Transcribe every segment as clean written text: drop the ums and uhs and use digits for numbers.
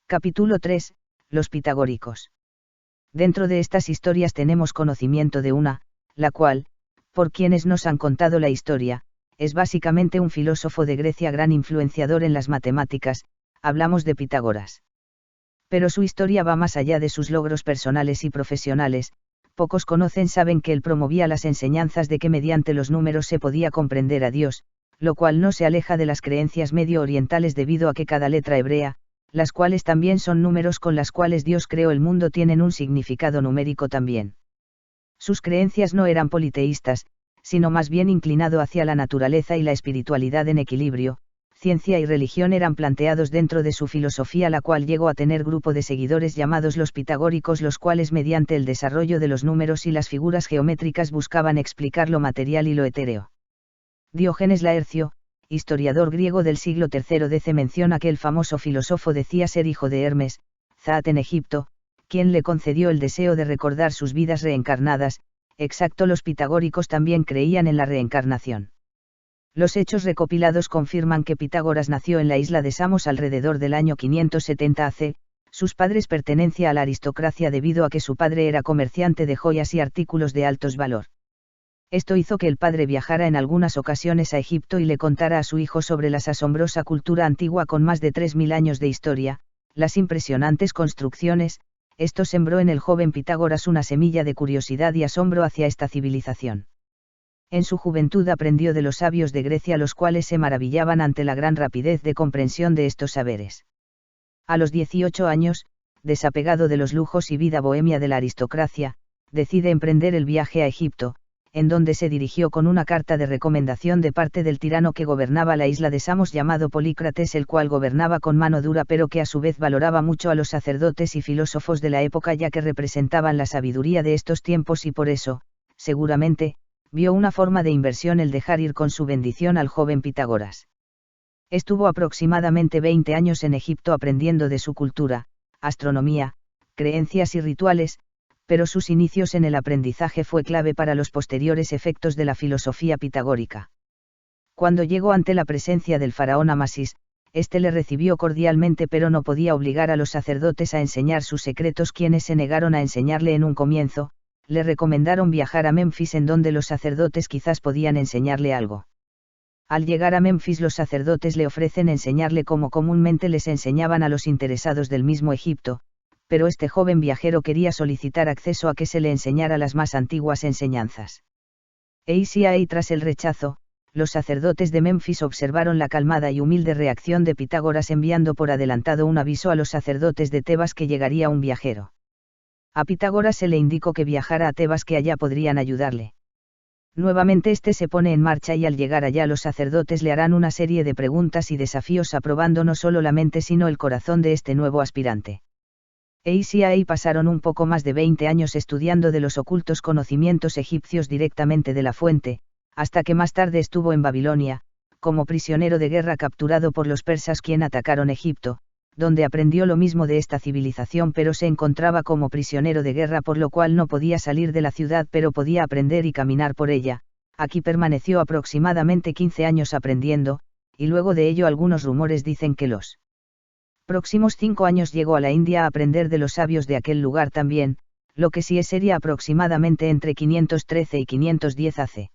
Capítulo 3. Los pitagóricos. Dentro de estas historias tenemos conocimiento de una, la cual, por quienes nos han contado la historia, es básicamente un filósofo de Grecia gran influenciador en las matemáticas, hablamos de Pitágoras. Pero su historia va más allá de sus logros personales y profesionales, pocos saben que él promovía las enseñanzas de que mediante los números se podía comprender a Dios, lo cual no se aleja de las creencias medio orientales debido a que cada letra hebrea, las cuales también son números con las cuales Dios creó el mundo, tienen un significado numérico también. Sus creencias no eran politeístas, sino más bien inclinado hacia la naturaleza y la espiritualidad en equilibrio. Ciencia y religión eran planteados dentro de su filosofía, la cual llegó a tener grupo de seguidores llamados los pitagóricos, los cuales mediante el desarrollo de los números y las figuras geométricas buscaban explicar lo material y lo etéreo. Diógenes Laercio, historiador griego del siglo III DC, menciona que el famoso filósofo decía ser hijo de Hermes, Zaat en Egipto, quien le concedió el deseo de recordar sus vidas reencarnadas. Exacto, los pitagóricos también creían en la reencarnación. Los hechos recopilados confirman que Pitágoras nació en la isla de Samos alrededor del año 570 AC, sus padres pertenecían a la aristocracia debido a que su padre era comerciante de joyas y artículos de altos valor. Esto hizo que el padre viajara en algunas ocasiones a Egipto y le contara a su hijo sobre la asombrosa cultura antigua con más de 3000 años de historia, las impresionantes construcciones. Esto sembró en el joven Pitágoras una semilla de curiosidad y asombro hacia esta civilización. En su juventud aprendió de los sabios de Grecia, los cuales se maravillaban ante la gran rapidez de comprensión de estos saberes. A los 18 años, desapegado de los lujos y vida bohemia de la aristocracia, decide emprender el viaje a Egipto, en donde se dirigió con una carta de recomendación de parte del tirano que gobernaba la isla de Samos llamado Polícrates, el cual gobernaba con mano dura pero que a su vez valoraba mucho a los sacerdotes y filósofos de la época, ya que representaban la sabiduría de estos tiempos, y por eso, seguramente, vio una forma de inversión el dejar ir con su bendición al joven Pitágoras. Estuvo aproximadamente 20 años en Egipto aprendiendo de su cultura, astronomía, creencias y rituales, pero sus inicios en el aprendizaje fue clave para los posteriores efectos de la filosofía pitagórica. Cuando llegó ante la presencia del faraón Amasis, éste le recibió cordialmente pero no podía obligar a los sacerdotes a enseñar sus secretos, quienes se negaron a enseñarle en un comienzo. Le recomendaron viajar a Memphis, en donde los sacerdotes quizás podían enseñarle algo. Al llegar a Memphis, los sacerdotes le ofrecen enseñarle como comúnmente les enseñaban a los interesados del mismo Egipto, pero este joven viajero quería solicitar acceso a que se le enseñara las más antiguas enseñanzas. Tras el rechazo, los sacerdotes de Memphis observaron la calmada y humilde reacción de Pitágoras, enviando por adelantado un aviso a los sacerdotes de Tebas que llegaría un viajero. A Pitágoras se le indicó que viajara a Tebas, que allá podrían ayudarle. Nuevamente este se pone en marcha y al llegar allá los sacerdotes le harán una serie de preguntas y desafíos, aprobando no solo la mente sino el corazón de este nuevo aspirante. Pasaron un poco más de 20 años estudiando de los ocultos conocimientos egipcios directamente de la fuente, hasta que más tarde estuvo en Babilonia, como prisionero de guerra capturado por los persas, quien atacaron Egipto, donde aprendió lo mismo de esta civilización, pero se encontraba como prisionero de guerra, por lo cual no podía salir de la ciudad, pero podía aprender y caminar por ella. Aquí permaneció aproximadamente 15 años aprendiendo, y luego de ello algunos rumores dicen que los próximos 5 años llegó a la India a aprender de los sabios de aquel lugar también, lo que sí sería aproximadamente entre 513 y 510 AC.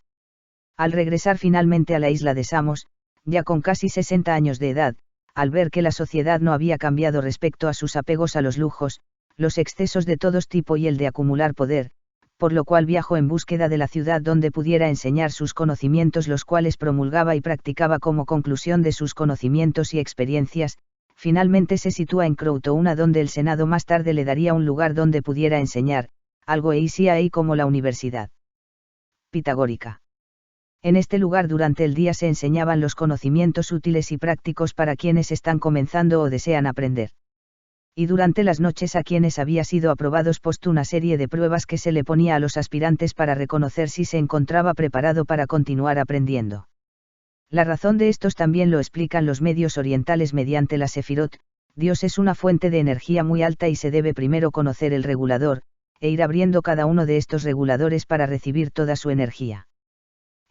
Al regresar finalmente a la isla de Samos, ya con casi 60 años de edad, al ver que la sociedad no había cambiado respecto a sus apegos a los lujos, los excesos de todo tipo y el de acumular poder, por lo cual viajó en búsqueda de la ciudad donde pudiera enseñar sus conocimientos, los cuales promulgaba y practicaba como conclusión de sus conocimientos y experiencias. Finalmente se sitúa en Croutona, donde el Senado más tarde le daría un lugar donde pudiera enseñar, algo ahí como la Universidad Pitagórica. En este lugar durante el día se enseñaban los conocimientos útiles y prácticos para quienes están comenzando o desean aprender. Y durante las noches a quienes había sido aprobados puesto una serie de pruebas que se le ponía a los aspirantes para reconocer si se encontraba preparado para continuar aprendiendo. La razón de estos también lo explican los medios orientales mediante la Sefirot. Dios es una fuente de energía muy alta y se debe primero conocer el regulador, e ir abriendo cada uno de estos reguladores para recibir toda su energía.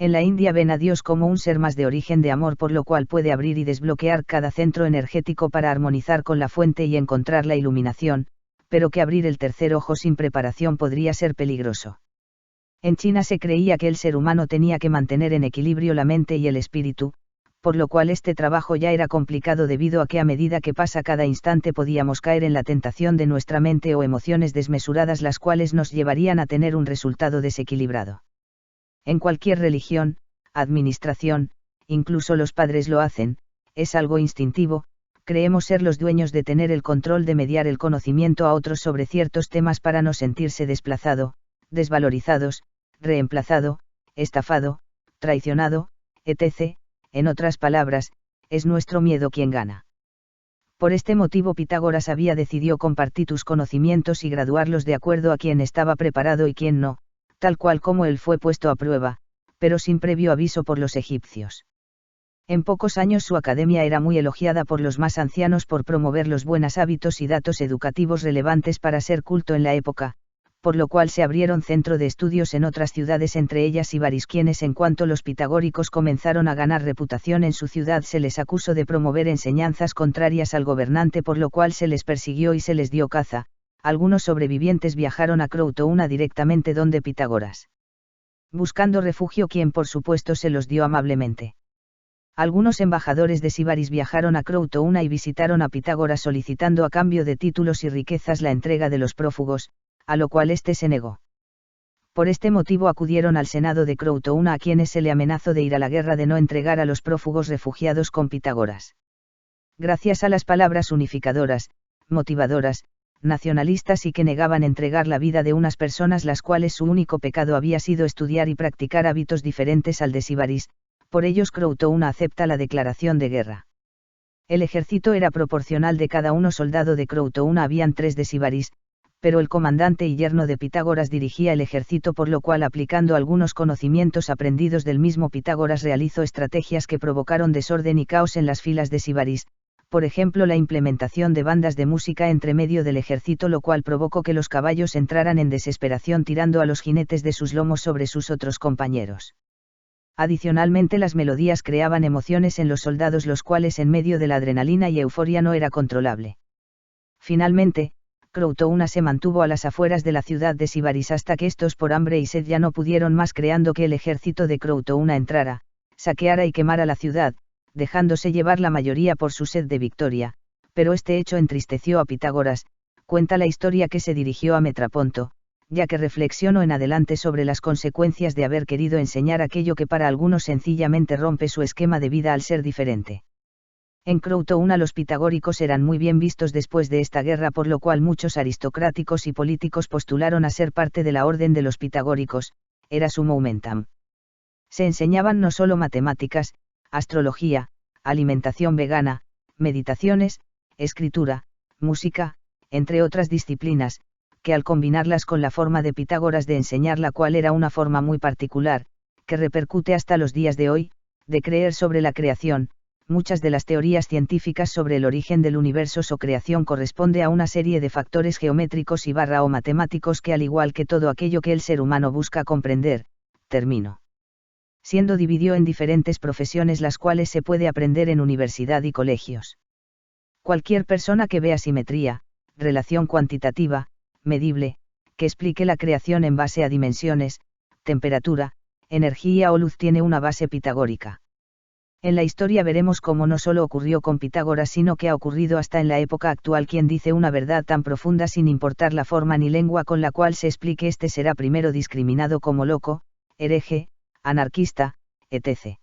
En la India ven a Dios como un ser más de origen de amor, por lo cual puede abrir y desbloquear cada centro energético para armonizar con la fuente y encontrar la iluminación, pero que abrir el tercer ojo sin preparación podría ser peligroso. En China se creía que el ser humano tenía que mantener en equilibrio la mente y el espíritu, por lo cual este trabajo ya era complicado debido a que a medida que pasa cada instante podíamos caer en la tentación de nuestra mente o emociones desmesuradas, las cuales nos llevarían a tener un resultado desequilibrado. En cualquier religión, administración, incluso los padres lo hacen, es algo instintivo, creemos ser los dueños de tener el control de mediar el conocimiento a otros sobre ciertos temas para no sentirse desplazado, desvalorizados, reemplazado, estafado, traicionado, etc. En otras palabras, es nuestro miedo quien gana. Por este motivo Pitágoras había decidido compartir tus conocimientos y graduarlos de acuerdo a quien estaba preparado y quien no, tal cual como él fue puesto a prueba, pero sin previo aviso por los egipcios. En pocos años su academia era muy elogiada por los más ancianos por promover los buenos hábitos y datos educativos relevantes para ser culto en la época, por lo cual se abrieron centros de estudios en otras ciudades, entre ellas Sibaris, quienes en cuanto los pitagóricos comenzaron a ganar reputación en su ciudad se les acusó de promover enseñanzas contrarias al gobernante, por lo cual se les persiguió y se les dio caza. Algunos sobrevivientes viajaron a Croutona directamente donde Pitágoras, buscando refugio, quien por supuesto se los dio amablemente. Algunos embajadores de Sibaris viajaron a Croutona y visitaron a Pitágoras solicitando a cambio de títulos y riquezas la entrega de los prófugos, a lo cual éste se negó. Por este motivo acudieron al Senado de Croutona, a quienes se le amenazó de ir a la guerra de no entregar a los prófugos refugiados con Pitágoras. Gracias a las palabras unificadoras, motivadoras, nacionalistas y que negaban entregar la vida de unas personas las cuales su único pecado había sido estudiar y practicar hábitos diferentes al de Sibaris, por ellos Croutona acepta la declaración de guerra. El ejército era proporcional de cada uno soldado de Croutona, habían 3 de Sibaris, pero el comandante y yerno de Pitágoras dirigía el ejército, por lo cual, aplicando algunos conocimientos aprendidos del mismo Pitágoras, realizó estrategias que provocaron desorden y caos en las filas de Sibaris, por ejemplo la implementación de bandas de música entre medio del ejército, lo cual provocó que los caballos entraran en desesperación tirando a los jinetes de sus lomos sobre sus otros compañeros. Adicionalmente, las melodías creaban emociones en los soldados, los cuales en medio de la adrenalina y euforia no era controlable. Finalmente, Croutona se mantuvo a las afueras de la ciudad de Sibaris hasta que estos por hambre y sed ya no pudieron más, creando que el ejército de Croutona entrara, saqueara y quemara la ciudad, dejándose llevar la mayoría por su sed de victoria, pero este hecho entristeció a Pitágoras. Cuenta la historia que se dirigió a Metraponto, ya que reflexionó en adelante sobre las consecuencias de haber querido enseñar aquello que para algunos sencillamente rompe su esquema de vida al ser diferente. En Croutona los pitagóricos eran muy bien vistos después de esta guerra, por lo cual muchos aristocráticos y políticos postularon a ser parte de la orden de los pitagóricos, era su momentum. Se enseñaban no solo matemáticas, astrología, alimentación vegana, meditaciones, escritura, música, entre otras disciplinas, que al combinarlas con la forma de Pitágoras de enseñar, la cual era una forma muy particular, que repercute hasta los días de hoy, de creer sobre la creación, muchas de las teorías científicas sobre el origen del universo o creación corresponde a una serie de factores geométricos y o matemáticos que, al igual que todo aquello que el ser humano busca comprender, terminó siendo dividido en diferentes profesiones, las cuales se puede aprender en universidad y colegios. Cualquier persona que vea simetría, relación cuantitativa, medible, que explique la creación en base a dimensiones, temperatura, energía o luz tiene una base pitagórica. En la historia veremos cómo no solo ocurrió con Pitágoras, sino que ha ocurrido hasta en la época actual. Quien dice una verdad tan profunda sin importar la forma ni lengua con la cual se explique, este será primero discriminado como loco, hereje, anarquista, etc.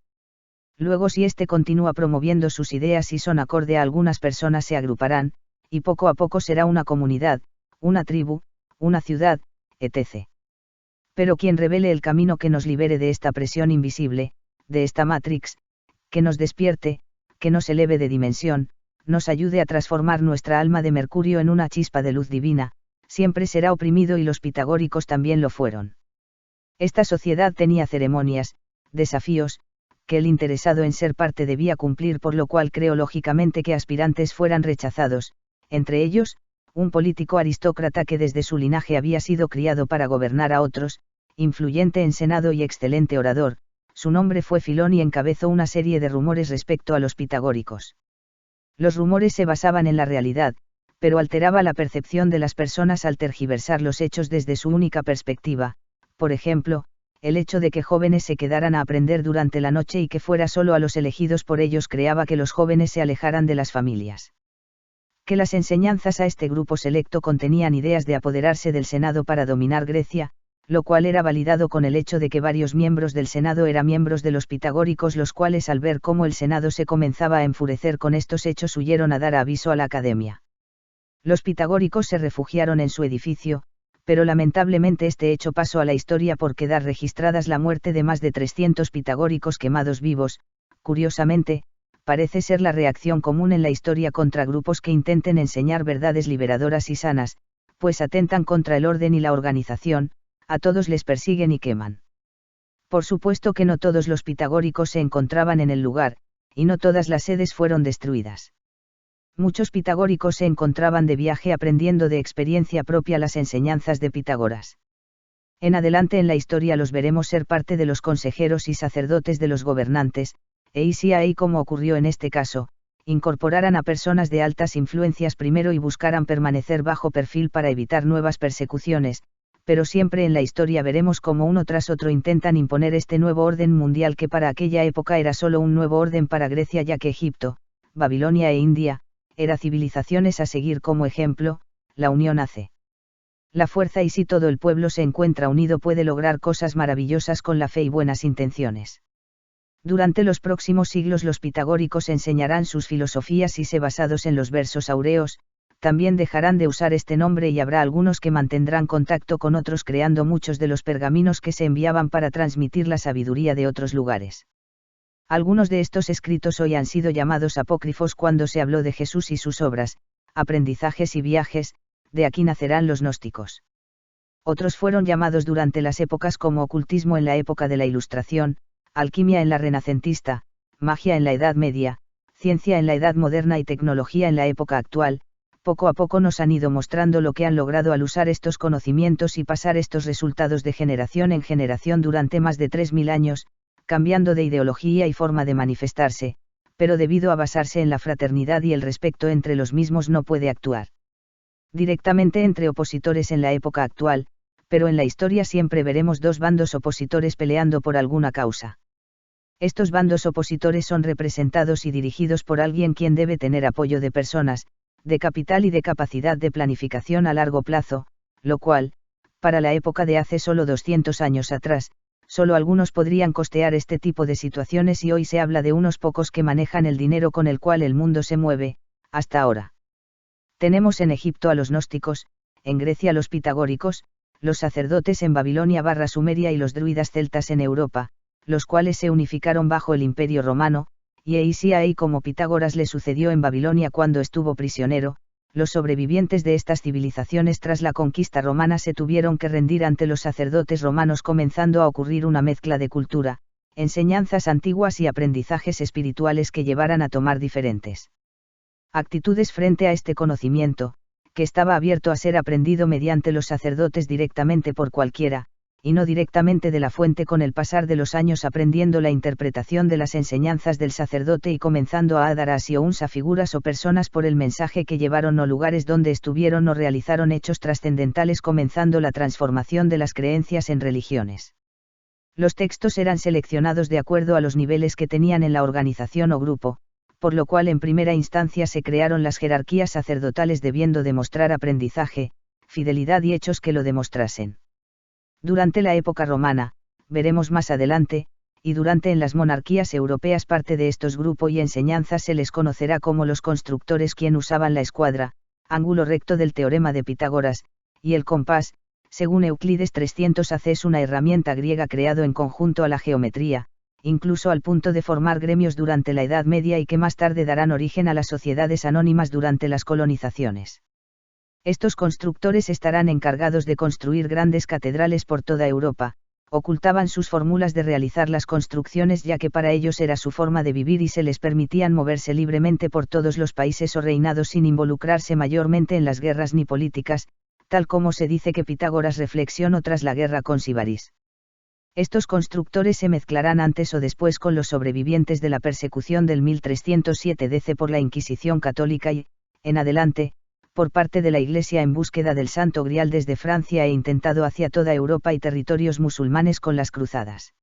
Luego, si éste continúa promoviendo sus ideas y son acorde a algunas personas, se agruparán, y poco a poco será una comunidad, una tribu, una ciudad, etc. Pero quien revele el camino que nos libere de esta presión invisible, de esta Matrix, que nos despierte, que nos eleve de dimensión, nos ayude a transformar nuestra alma de mercurio en una chispa de luz divina, siempre será oprimido, y los pitagóricos también lo fueron. Esta sociedad tenía ceremonias, desafíos, que el interesado en ser parte debía cumplir, por lo cual creo lógicamente que aspirantes fueran rechazados, entre ellos, un político aristócrata que desde su linaje había sido criado para gobernar a otros, influyente en senado y excelente orador, su nombre fue Filón y encabezó una serie de rumores respecto a los pitagóricos. Los rumores se basaban en la realidad, pero alteraba la percepción de las personas al tergiversar los hechos desde su única perspectiva, por ejemplo, el hecho de que jóvenes se quedaran a aprender durante la noche y que fuera solo a los elegidos por ellos creaba que los jóvenes se alejaran de las familias. Que las enseñanzas a este grupo selecto contenían ideas de apoderarse del Senado para dominar Grecia, lo cual era validado con el hecho de que varios miembros del Senado eran miembros de los pitagóricos, los cuales al ver cómo el Senado se comenzaba a enfurecer con estos hechos huyeron a dar aviso a la academia. Los pitagóricos se refugiaron en su edificio, pero lamentablemente este hecho pasó a la historia por quedar registradas la muerte de más de 300 pitagóricos quemados vivos. Curiosamente, parece ser la reacción común en la historia contra grupos que intenten enseñar verdades liberadoras y sanas, pues atentan contra el orden y la organización, a todos les persiguen y queman. Por supuesto que no todos los pitagóricos se encontraban en el lugar, y no todas las sedes fueron destruidas. Muchos pitagóricos se encontraban de viaje aprendiendo de experiencia propia las enseñanzas de Pitágoras. En adelante en la historia los veremos ser parte de los consejeros y sacerdotes de los gobernantes, y si ahí como ocurrió en este caso, incorporaran a personas de altas influencias primero y buscaran permanecer bajo perfil para evitar nuevas persecuciones, pero siempre en la historia veremos cómo uno tras otro intentan imponer este nuevo orden mundial que para aquella época era solo un nuevo orden para Grecia, ya que Egipto, Babilonia e India, eran civilizaciones a seguir como ejemplo. La unión hace la fuerza, y si todo el pueblo se encuentra unido puede lograr cosas maravillosas con la fe y buenas intenciones. Durante los próximos siglos los pitagóricos enseñarán sus filosofías y se basados en los versos aureos, también dejarán de usar este nombre y habrá algunos que mantendrán contacto con otros creando muchos de los pergaminos que se enviaban para transmitir la sabiduría de otros lugares. Algunos de estos escritos hoy han sido llamados apócrifos cuando se habló de Jesús y sus obras, aprendizajes y viajes, de aquí nacerán los gnósticos. Otros fueron llamados durante las épocas como ocultismo en la época de la Ilustración, alquimia en la renacentista, magia en la Edad Media, ciencia en la Edad Moderna y tecnología en la época actual. Poco a poco nos han ido mostrando lo que han logrado al usar estos conocimientos y pasar estos resultados de generación en generación durante más de 3000 años, cambiando de ideología y forma de manifestarse, pero debido a basarse en la fraternidad y el respeto entre los mismos no puede actuar directamente entre opositores en la época actual, pero en la historia siempre veremos dos bandos opositores peleando por alguna causa. Estos bandos opositores son representados y dirigidos por alguien quien debe tener apoyo de personas, de capital y de capacidad de planificación a largo plazo, lo cual, para la época de hace solo 200 años atrás, solo algunos podrían costear este tipo de situaciones y hoy se habla de unos pocos que manejan el dinero con el cual el mundo se mueve, hasta ahora. Tenemos en Egipto a los gnósticos, en Grecia los pitagóricos, los sacerdotes en Babilonia / Sumeria y los druidas celtas en Europa, los cuales se unificaron bajo el Imperio Romano, y ahí como Pitágoras le sucedió en Babilonia cuando estuvo prisionero. Los sobrevivientes de estas civilizaciones tras la conquista romana se tuvieron que rendir ante los sacerdotes romanos, comenzando a ocurrir una mezcla de cultura, enseñanzas antiguas y aprendizajes espirituales que llevaran a tomar diferentes actitudes frente a este conocimiento, que estaba abierto a ser aprendido mediante los sacerdotes directamente por cualquiera, y no directamente de la fuente, con el pasar de los años aprendiendo la interpretación de las enseñanzas del sacerdote y comenzando a dar así o unsa figuras o personas por el mensaje que llevaron o lugares donde estuvieron o realizaron hechos trascendentales, comenzando la transformación de las creencias en religiones. Los textos eran seleccionados de acuerdo a los niveles que tenían en la organización o grupo, por lo cual en primera instancia se crearon las jerarquías sacerdotales debiendo demostrar aprendizaje, fidelidad y hechos que lo demostrasen. Durante la época romana, veremos más adelante, y durante en las monarquías europeas parte de estos grupos y enseñanzas se les conocerá como los constructores, quien usaban la escuadra, ángulo recto del teorema de Pitágoras, y el compás, según Euclides 300 AC, es una herramienta griega creado en conjunto a la geometría, incluso al punto de formar gremios durante la Edad Media y que más tarde darán origen a las sociedades anónimas durante las colonizaciones. Estos constructores estarán encargados de construir grandes catedrales por toda Europa, ocultaban sus fórmulas de realizar las construcciones ya que para ellos era su forma de vivir y se les permitían moverse libremente por todos los países o reinados sin involucrarse mayormente en las guerras ni políticas, tal como se dice que Pitágoras reflexionó tras la guerra con Sibaris. Estos constructores se mezclarán antes o después con los sobrevivientes de la persecución del 1307 DC por la Inquisición católica y, en adelante, por parte de la Iglesia en búsqueda del Santo Grial desde Francia e intentado hacia toda Europa y territorios musulmanes con las cruzadas.